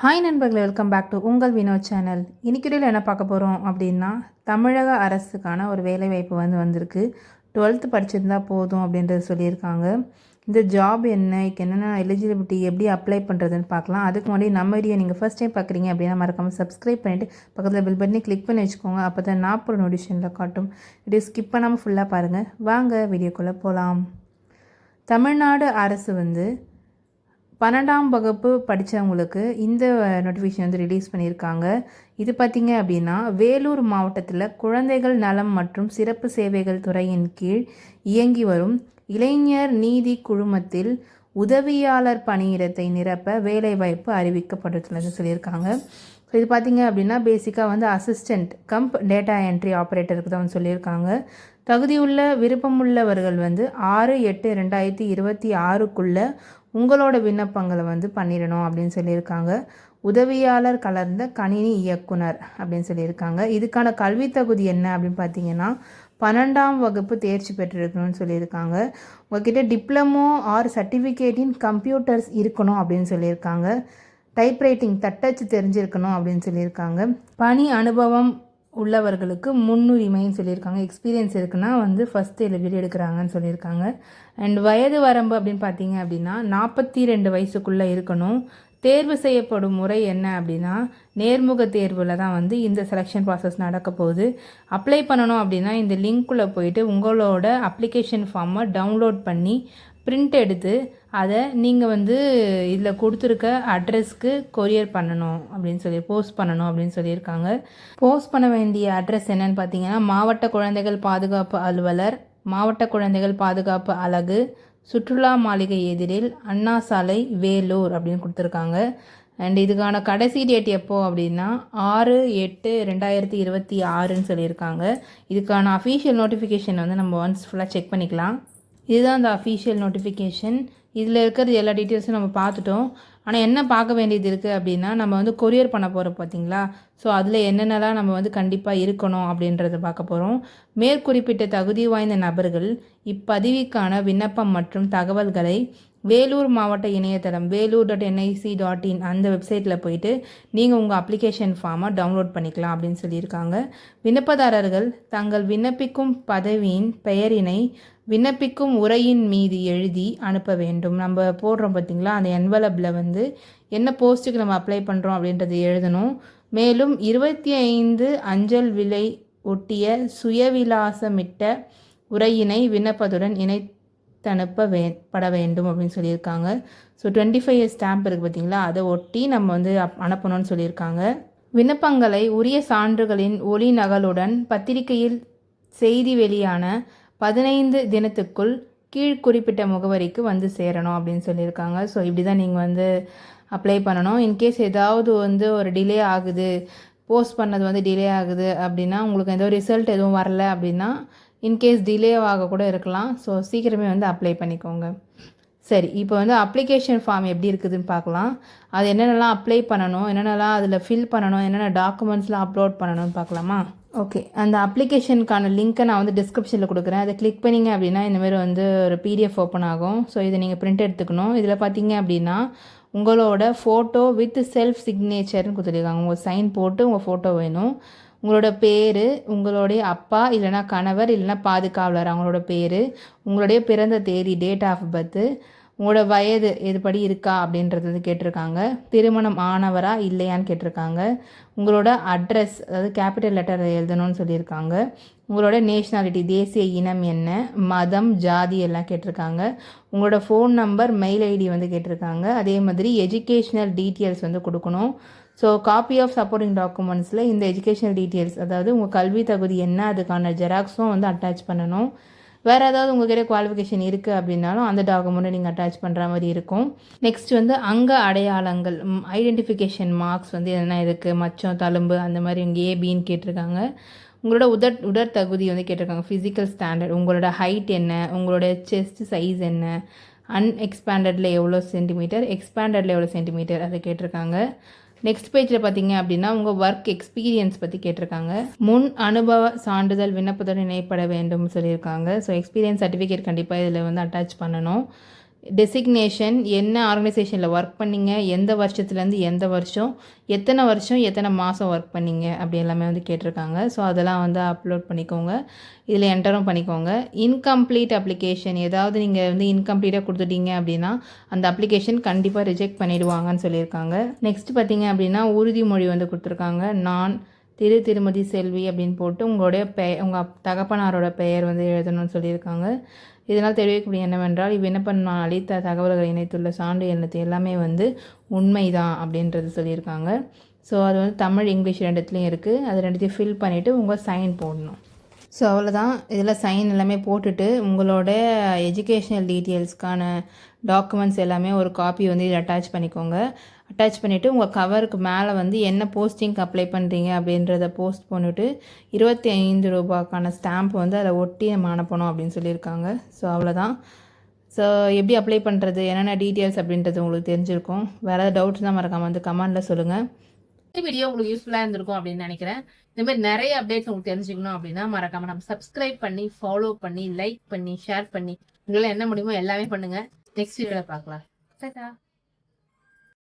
Hi நண்பர்களே, welcome back to உங்கள் Vinod channel. இன்னைக்கு வீடியோவில் என்ன பார்க்க போகிறோம் அப்படின்னா, தமிழக அரசுக்கான ஒரு வேலைவாய்ப்பு வந்திருக்கு. 12th படிச்சிருந்தா போதும் அப்படின்றது சொல்லியிருக்காங்க. இந்த ஜாப் என்னென்ன எலிஜிபிலிட்டி, எப்படி அப்ளை பண்ணுறதுன்னு பார்க்கலாம். அதுக்கு முன்னாடி நம்ம வீடியோ நீங்கள் ஃபஸ்ட் டைம் பார்க்குறீங்க அப்படின்னா மறக்காமல் சப்ஸ்கிரைப் பண்ணிவிட்டு பக்கத்தில் பெல் பட்டனை கிளிக் பண்ணி வச்சுக்கோங்க. அப்போ தான் நான் ஒரு நோட்டிஃபிகேஷனில் காட்டும். வீடியோ ஸ்கிப் பண்ணாமல் ஃபுல்லாக பாருங்கள். வாங்க வீடியோக்குள்ளே போகலாம். தமிழ்நாடு அரசு 12ஆம் வகுப்பு படித்தவங்களுக்கு இந்த நோட்டிஃபிகேஷன் ரிலீஸ் பண்ணியிருக்காங்க. இது பார்த்திங்க அப்படின்னா, வேலூர் மாவட்டத்தில் குழந்தைகள் நலம் மற்றும் சிறப்பு சேவைகள் துறையின் கீழ் இயங்கி வரும் இளைஞர் நீதி குழுமத்தில் உதவியாளர் பணியிடத்தை நிரப்ப வேலைவாய்ப்பு அறிவிக்கப்பட்டுள்ளதுன்னு சொல்லியிருக்காங்க. ஸோ இது பார்த்திங்க அப்படின்னா பேசிக்காக அசிஸ்டண்ட் டேட்டா என்ட்ரி ஆப்ரேட்டருக்கு தான் சொல்லியிருக்காங்க. தகுதியுள்ள விருப்பமுள்ளவர்கள் 6/8/2026 உங்களோட விண்ணப்பங்களை பண்ணிடணும் அப்படின்னு சொல்லியிருக்காங்க. உதவியாளர் கலர்ந்த கணினி இயக்குனர் அப்படின்னு சொல்லியிருக்காங்க. இதுக்கான கல்வி தகுதி என்ன அப்படின்னு பார்த்தீங்கன்னா 12ஆம் வகுப்பு தேர்ச்சி பெற்றிருக்கணும்னு சொல்லியிருக்காங்க. உங்ககிட்ட diploma R certificate in computers இருக்கணும் அப்படின்னு சொல்லியிருக்காங்க. டைப்ரைட்டிங் தட்டச்சு தெரிஞ்சிருக்கணும் அப்படின்னு சொல்லியிருக்காங்க. பணி அனுபவம் உள்ளவர்களுக்கு முன்னுரிமைன்னு சொல்லியிருக்காங்க. எக்ஸ்பீரியன்ஸ் இருக்குன்னா ஃபஸ்ட்டு எழுதி எடுக்கிறாங்கன்னு சொல்லியிருக்காங்க. அண்ட் வயது வரம்பு அப்படின்னு பார்த்தீங்க அப்படின்னா 42 வயசுக்குள்ளே இருக்கணும். தேர்வு செய்யப்படும் முறை என்ன அப்படின்னா, நேர்முக தேர்வில் தான் இந்த செலெக்ஷன் ப்ராசஸ் நடக்க போகுது. அப்ளை பண்ணணும் அப்படின்னா இந்த லிங்க்குள்ளே போயிட்டு உங்களோட அப்ளிகேஷன் ஃபார்மை டவுன்லோட் பண்ணி பிரிண்ட் எடுத்து அதை நீங்கள் இதில் கொடுத்துருக்க அட்ரஸ்க்கு கொரியர் பண்ணணும் அப்படின்னு போஸ்ட் பண்ணணும் அப்படின்னு சொல்லியிருக்காங்க. போஸ்ட் பண்ண வேண்டிய அட்ரஸ் என்னன்னு பார்த்தீங்கன்னா, மாவட்ட குழந்தைகள் பாதுகாப்பு அலுவலர், மாவட்ட குழந்தைகள் பாதுகாப்பு அலகு, சுற்றுலா மாளிகை எதிரில், அண்ணா சாலை, வேலூர் அப்படின்னு கொடுத்துருக்காங்க. அண்ட் இதுக்கான கடைசி டேட் எப்போ அப்படின்னா 6/8/2026 சொல்லியிருக்காங்க. இதுக்கான அஃபீஷியல் நோட்டிஃபிகேஷன் நம்ம ஒன்ஸ் ஃபுல்லாக செக் பண்ணிக்கலாம். இதுதான் அந்த அஃபீஷியல் நோட்டிஃபிகேஷன். இதில் இருக்கிறது எல்லா டீட்டெயில்ஸும் நம்ம பார்த்துட்டோம். ஆனால் என்ன பார்க்க வேண்டியது இருக்குது அப்படின்னா, நம்ம கொரியர் பண்ண போகிறோம் பார்த்தீங்களா, ஸோ அதில் என்னென்னலாம் நம்ம கண்டிப்பாக இருக்கணும் அப்படின்றத பார்க்க போகிறோம். மேற்குறிப்பிட்ட தகுதி வாய்ந்த நபர்கள் இப்பதிவிற்கான விண்ணப்பம் மற்றும் தகவல்களை வேலூர் மாவட்ட இணையதளம் velur.nic.in அந்த வெப்சைட்டில் போயிட்டு நீங்கள் உங்கள் அப்ளிகேஷன் ஃபார்மை டவுன்லோட் பண்ணிக்கலாம் அப்படின்னு சொல்லியிருக்காங்க. விண்ணப்பதாரர்கள் தங்கள் விண்ணப்பிக்கும் பதவியின் பெயரினை விண்ணப்பிக்கும் உரையின் மீது எழுதி அனுப்ப வேண்டும். நம்ம போடுறோம் பார்த்திங்களா, அந்த என்வலப்பில் என்ன போஸ்ட்டுக்கு நம்ம அப்ளை பண்ணுறோம் அப்படின்றது எழுதணும். மேலும் 25 அஞ்சல் விலை ஒட்டிய சுயவிலாசமிட்ட உரையினை விண்ணப்பத்துடன் பட வேண்டும் அப்படின்னு சொல்லியிருக்காங்க. ஸோ 25 ஸ்டாம்ப் இருக்குது பார்த்திங்களா, அதை ஒட்டி நம்ம அனுப்பணும்னு சொல்லியிருக்காங்க. விண்ணப்பங்களை உரிய சான்றுகளின் ஒளி நகலுடன் பத்திரிகையில் செய்தி வெளியான 15 தினத்துக்குள் கீழ் குறிப்பிட்ட முகவரிக்கு சேரணும் அப்படின்னு சொல்லியிருக்காங்க. ஸோ இப்படி தான் நீங்கள் அப்ளை பண்ணணும். இன்கேஸ் ஏதாவது ஒரு டிலே ஆகுது, போஸ்ட் பண்ணது டிலே ஆகுது அப்படின்னா, உங்களுக்கு எந்த ரிசல்ட் எதுவும் வரல அப்படின்னா இன்கேஸ் டிலே ஆக கூட இருக்கலாம். ஸோ சீக்கிரமே அப்ளை பண்ணிக்கோங்க. சரி, இப்போ அப்ளிகேஷன் ஃபார்ம் எப்படி இருக்குதுன்னு பார்க்கலாம். அது என்னென்னலாம் அப்ளை பண்ணணும், என்னென்னலாம் அதில் ஃபில் பண்ணணும், என்னென்ன டாக்குமெண்ட்ஸ்லாம் அப்லோட் பண்ணணும்னு பார்க்கலாமா? ஓகே, அந்த அப்ளிகேஷனுக்கான லிங்க்கை நான் டிஸ்கிரிப்ஷனில் கொடுக்குறேன். அதை கிளிக் பண்ணிங்க அப்படின்னா இந்தமாரி ஒரு PDF ஓப்பன் ஆகும். ஸோ இதை நீங்கள் பிரிண்ட் எடுத்துக்கணும். இதில் பார்த்தீங்க அப்படின்னா உங்களோட ஃபோட்டோ வித் செல்ஃப் சிக்னேச்சர்னு கொடுத்துருக்காங்க. உங்கள் சைன் போட்டு உங்கள் ஃபோட்டோ வேணும். உங்களோட பேர், உங்களுடைய அப்பா இல்லைனா கணவர் இல்லைனா பாதுகாவலர் அவங்களோட பேர், உங்களுடைய பிறந்த தேதி டேட் ஆஃப் பர்த்து, உங்களோட வயது எதுபடி இருக்கா அப்படின்றது கேட்டிருக்காங்க. திருமணம் ஆனவரா இல்லையான்னு கேட்டிருக்காங்க. உங்களோட அட்ரஸ், அதாவது கேபிட்டல் லெட்டர் எழுதணும்னு சொல்லியிருக்காங்க. உங்களோட நேஷ்னாலிட்டி, தேசிய இனம் என்ன, மதம், ஜாதி எல்லாம் கேட்டிருக்காங்க. உங்களோட ஃபோன் நம்பர், மெயில் ஐடி கேட்டிருக்காங்க. அதே மாதிரி எஜுகேஷ்னல் டீட்டெயில்ஸ் கொடுக்கணும். ஸோ காப்பி ஆஃப் சப்போர்ட்டிங் டாக்குமெண்ட்ஸில் இந்த எஜுகேஷனல் டீட்டெயில்ஸ், அதாவது உங்கள் கல்வி தகுதி என்ன அதுக்கான ஜெராக்ஸும் அட்டாச் பண்ணணும். வேறு ஏதாவது உங்கள்கிட்ட குவாலிஃபிகேஷன் இருக்குது அப்படின்னாலும் அந்த டாக்குமெண்ட்டை நீங்கள் அட்டாச் பண்ணுற மாதிரி இருக்கும். நெக்ஸ்ட் அங்க அடையாளங்கள், ஐடென்டிஃபிகேஷன் மார்க்ஸ் என்ன இருக்குது, மச்சம், தழும்பு அந்த மாதிரி இங்கே ஏபின்னு கேட்டிருக்காங்க. உங்களோட உடற்தகுதி கேட்டிருக்காங்க. ஃபிசிக்கல் ஸ்டாண்டர்ட், உங்களோட ஹைட் என்ன, உங்களோட செஸ்ட் சைஸ் என்ன, அன்எக்ஸ்பேண்டடில் எவ்வளோ சென்டிமீட்டர், எக்ஸ்பேண்டடில் எவ்வளோ சென்டிமீட்டர் அதை கேட்டிருக்காங்க. நெக்ஸ்ட் பேஜில் பார்த்தீங்க அப்படின்னா உங்கள் ஒர்க் எக்ஸ்பீரியன்ஸ் பற்றி கேட்டிருக்காங்க. முன் அனுபவ சான்றிதழ் விண்ணப்பத்துடன் இணைப்பட வேண்டும் சொல்லியிருக்காங்க. ஸோ எக்ஸ்பீரியன்ஸ் சர்டிஃபிகேட் கண்டிப்பாக இதில் அட்டாச் பண்ணணும். டெசிக்னேஷன், என்ன ஆர்கனைசேஷனில் ஒர்க் பண்ணீங்க, எந்த வருஷத்துலேருந்து எந்த வருஷம், எத்தனை மாதம் ஒர்க் பண்ணீங்க அப்படி எல்லாமே வந்து கேட்டிருக்காங்க. ஸோ அதெல்லாம் வந்து அப்லோட் பண்ணிக்கோங்க. இதில் என்டரும் பண்ணிக்கோங்க. இன்கம்ப்ளீட் அப்ளிகேஷன், ஏதாவது நீங்கள் வந்து இன்கம்ப்ளீட்டாக கொடுத்துட்டீங்க அப்படின்னா அந்த அப்ளிகேஷன் கண்டிப்பாக ரிஜெக்ட் பண்ணிடுவாங்கன்னு சொல்லியிருக்காங்க. நெக்ஸ்ட் பார்த்தீங்க அப்படின்னா உறுதிமொழி வந்து கொடுத்துருக்காங்க. நான் திருமதி செல்வி அப்படின்னு போட்டு உங்களுடைய உங்கள் தகப்பனாரோட பெயர் வந்து எழுதணும்னு சொல்லியிருக்காங்க. இதனால் தெரிவிக்கக்கூடிய என்னவென்றால் இவ்விண்ணப்பம் நான் அளித்த தகவல்களை இணைத்துள்ள சான்று எழுத்து எல்லாமே வந்து உண்மைதான் அப்படின்றது சொல்லியிருக்காங்க. ஸோ அது வந்து தமிழ், இங்கிலீஷ் ரெண்டுத்துலேயும் இருக்குது. அது ரெண்டுத்தையும் ஃபில் பண்ணிவிட்டு உங்கள் சைன் போடணும். ஸோ அவ்வளோதான். இதில் சைன் எல்லாமே போட்டுட்டு உங்களோட எஜுகேஷ்னல் டீட்டெயில்ஸ்க்கான டாக்குமெண்ட்ஸ் எல்லாமே ஒரு காப்பி வந்து இதில் அட்டாச் பண்ணிக்கோங்க. அட்டாச் பண்ணிவிட்டு உங்கள் கவருக்கு மேலே வந்து என்ன போஸ்டிங்க்கு அப்ளை பண்ணுறீங்க அப்படின்றத போஸ்ட் பண்ணிவிட்டு 25 ரூபாய்க்கான ஸ்டாம்ப் வந்து அதை ஒட்டி நம்ம அனுப்பணும் அப்படின்னு சொல்லியிருக்காங்க. ஸோ அவ்வளோதான். ஸோ எப்படி அப்ளை பண்ணுறது, என்னென்ன டீட்டெயில்ஸ் அப்படின்றது உங்களுக்கு தெரிஞ்சிருக்கும். வேறு ஏதாவது டவுட்ஸ்னால் மறக்காமல் வந்து கமெண்டில் சொல்லுங்கள். இந்த வீடியோ உங்களுக்கு யூஸ்ஃபுல்லாக இருந்திருக்கும் அப்படின்னு நினைக்கிறேன். இந்த மாதிரி நிறைய அப்டேட்ஸ் உங்களுக்கு தெரிஞ்சுக்கணும் அப்படின்னா மறக்காமல் நம்ம சப்ஸ்கிரைப் பண்ணி, ஃபாலோ பண்ணி, லைக் பண்ணி, ஷேர் பண்ணி, உங்களால் என்ன முடியுமோ எல்லாமே பண்ணுங்கள். நெக்ஸ்ட் வீடியோவில் பார்க்கலாம். டாடா.